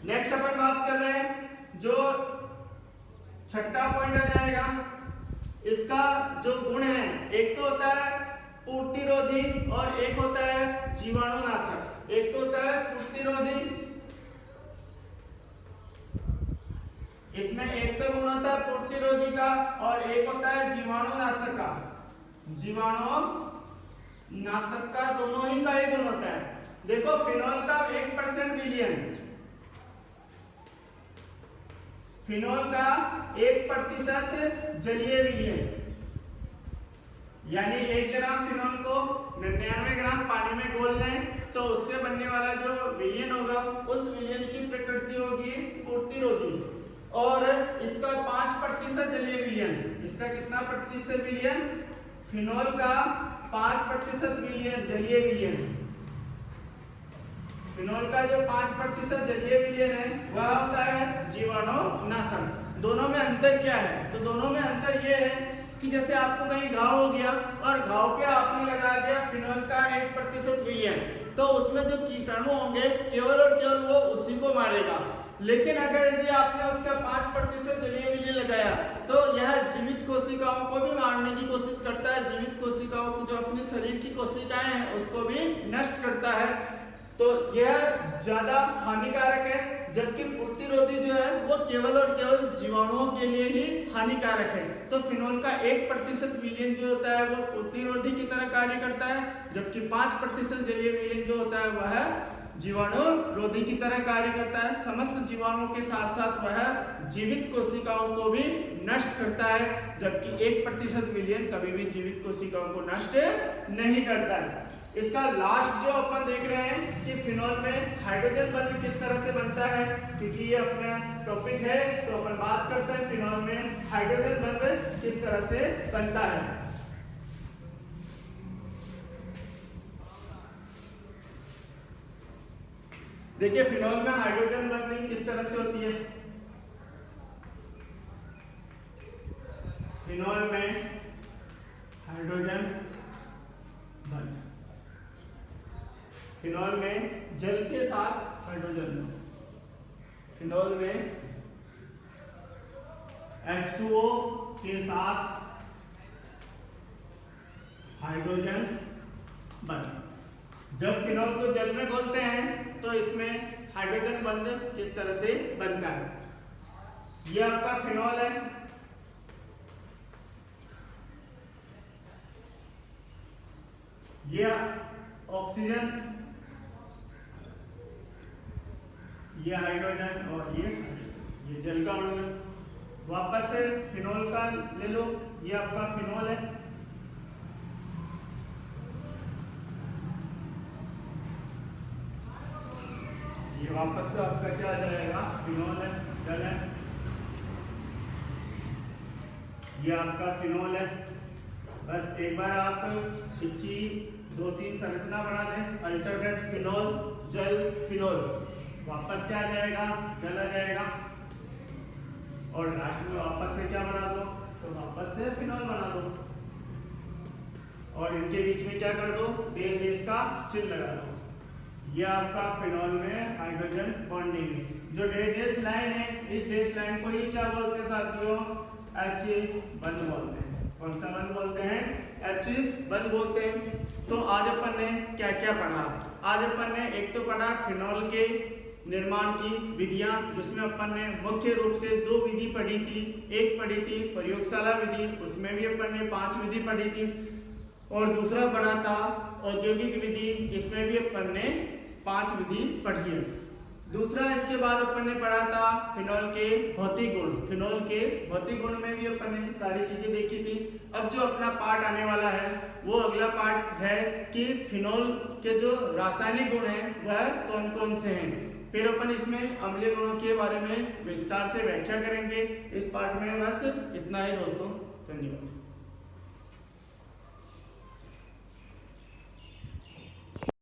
नेक्स्ट अपन बात कर रहे हैं जो छठा पॉइंट आ जाएगा, इसका जो गुण है, एक तो होता है पूर्तिरोधी और एक होता है जीवाणुनाशक। एक तो होता है पूर्तिरोधी, इसमें एक तो गुण होता है पूर्तिरोधी का और एक होता है जीवाणुनाशक का। जीवाणुनाशक का दोनों ही का एक गुण होता है। देखो फिनोल का 1% विलयन, फिनोल का 1% जलीय विलयन, यानी 1 ग्राम फिनोल को 99 ग्राम पानी में घोल लें तो उससे बनने वाला जो विलयन होगा उस विलयन की प्रकृति होगी पूर्तिरोधी, और इसका 5% जलीय विलयन, इसका कितना प्रतिशत विलयन, फिनोल का 5% विलयन जलीय विलयन, फिनोल का जो 5% जलीय विलयन है वह होता है जीवाणुनाशक। दोनों में अंतर क्या है, तो दोनों में अंतर यह है कि जैसे आपको कहीं घाव हो गया और घाव पे आपने लगा दिया फिनोल का 1% विलयन, तो उसमें जो कीटाणु होंगे केवल और केवल वो उसी को मारेगा। लेकिन अगर यदि आपने उसका 5% जलीय विलयन लगाया तो यह जीवित कोशिकाओं को भी मारने की कोशिश करता है, जीवित कोशिकाओं को जो अपने शरीर की कोशिकाएं हैं उसको भी नष्ट करता है, तो यह ज्यादा हानिकारक है। जबकि पूर्तिरोधी जो है वो केवल और केवल जीवाणुओं के लिए ही हानिकारक है। तो फिनोल का 1% विलयन जो होता है वो पूर्तिरोधी की तरह कार्य करता है, जबकि 5% जलीय विलयन जो होता है वह जीवाणु रोधी की तरह कार्य करता है। समस्त जीवाणुओं के साथ साथ वह जीवित कोशिकाओं को भी नष्ट करता है, जबकि 1% विलयन कभी भी जीवित कोशिकाओं को नष्ट नहीं करता है। इसका लास्ट जो अपन देख रहे हैं कि फिनोल में हाइड्रोजन बंध किस तरह से बनता है, क्योंकि ये अपना टॉपिक है तो अपन बात करते हैं फिनोल में हाइड्रोजन बंध किस तरह से बनता है। देखिए फिनोल में हाइड्रोजन बंध किस तरह से होती है। फिनोल में हाइड्रोजन बंध, फिनोल में जल के साथ हाइड्रोजन बंध, फिनोल में H2O के साथ हाइड्रोजन बंध। जब फिनोल को जल में घोलते हैं तो इसमें हाइड्रोजन बंध किस तरह से बनता है। यह आपका फिनोल है, यह ऑक्सीजन, ये हाइड्रोजन और ये जल का अणु है। वापस से फिनोल का ले लो, ये आपका फिनोल है, ये वापस से आपका क्या आ जाएगा, फिनोल है, जल है, ये आपका फिनोल है। बस एक बार आप इसकी 2-3 संरचना बना दें, अल्टरनेट फिनोल, जल, फिनोल, वापस क्या आ जाएगा, जल आ जाएगा, और लास्ट में वापस से क्या बना दो, तो वापस से फिनोल बना दो, और इनके बीच में क्या कर दो, डेल बेस का चिन्ह लगा दो। यह आपका फिनोल में हाइड्रोजन बॉन्डिंग है। जो डैश लाइन है, इस डैश लाइन को ही क्या बोलते हैं साथियों, H बंध बोलते हैं। कौन सा बंध बोलते हैं, H बंध बोलते हैं। तो आज अपन ने क्या क्या पढ़ा, आज अपन ने एक तो पढ़ा फिनोल के निर्माण की विधियां, जिसमें अपन ने मुख्य रूप से 2 विधि पढ़ी थी। एक पढ़ी थी प्रयोगशाला विधि, उसमें भी अपन ने 5 विधि पढ़ी थी, और दूसरा पढ़ा था औद्योगिक विधि, इसमें भी अपन ने 5 विधि पढ़ी है। दूसरा इसके बाद अपन ने पढ़ा था फिनोल के भौतिक गुण, फिनोल के भौतिक गुण में भी अपन ने सारी चीजें देखी थी। अब जो अपना पार्ट आने वाला है वो अगला पार्ट है कि फिनोल के जो रासायनिक गुण हैं वह कौन कौन से हैं। फिर अपन इसमें अम्लीय गुणों के बारे में विस्तार से व्याख्या करेंगे। इस पार्ट में बस इतना ही दोस्तों, धन्यवाद।